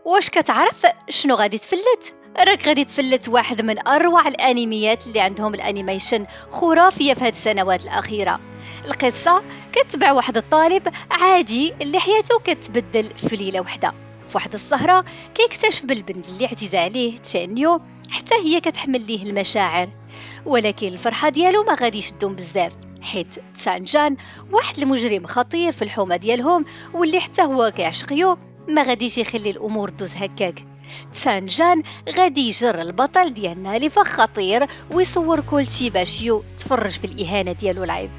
واش كتعرف شنو غادي تفلت؟ راك غادي تفلت واحد من اروع الانميات اللي عندهم الانيميشن خرافيه في هذه السنوات الاخيره. القصه كتبع واحد الطالب عادي اللي حياته كتبدل في ليله واحده. في واحد السهره كيكتشف بالبنت اللي عزيزه عليه تشانيو، حتى هي كتحمل ليه المشاعر. ولكن الفرحه ديالو ما غاديش تدوم بزاف، حيت تسانجان واحد المجرم خطير في الحومه ديالهم، واللي حتى هو كيعشق ما غاديش يخلي الامور دوز هكاك. تسانجان غادي يجر البطل ديالنا لفخ خطير ويصور كل شي باش تفرج في الاهانه ديالو لايف.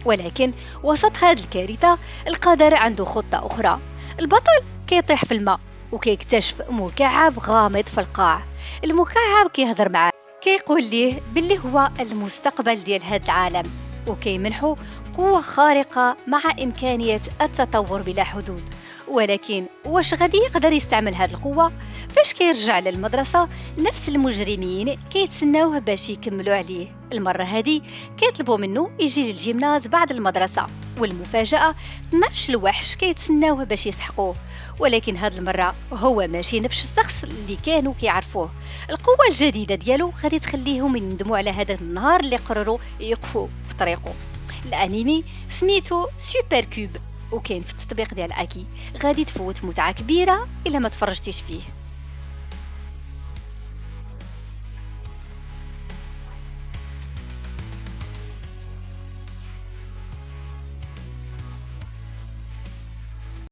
ولكن وسط هذه الكارثه القدر عنده خطه اخرى. البطل كيطيح في الماء وكيكتشف مكعب غامض في القاع. المكعب كيهضر معاه، كيقول ليه باللي هو المستقبل ديال هذا العالم، وكيمنحه قوة خارقة مع إمكانية التطور بلا حدود. ولكن واش غادي يقدر يستعمل هذه القوة؟ فاش كيرجع للمدرسة نفس المجرمين كيتسناوه باش يكملوا عليه. المرة هذه كيطلبوا منه يجي للجيمناز بعد المدرسة، والمفاجأة 12 الوحش كيتسناوه باش يسحقوه. ولكن هذه المرة هو ماشي نفس الشخص اللي كانوا كيعرفوه. القوة الجديدة ديالو غادي تخليهم يندموا على هذا النهار اللي قرروا يقفوا في طريقه. الانمي سميتو سوبر كوب، وكاين في التطبيق ديال اكي. غادي تفوت متعة كبيرة الا ما تفرجتيش فيه.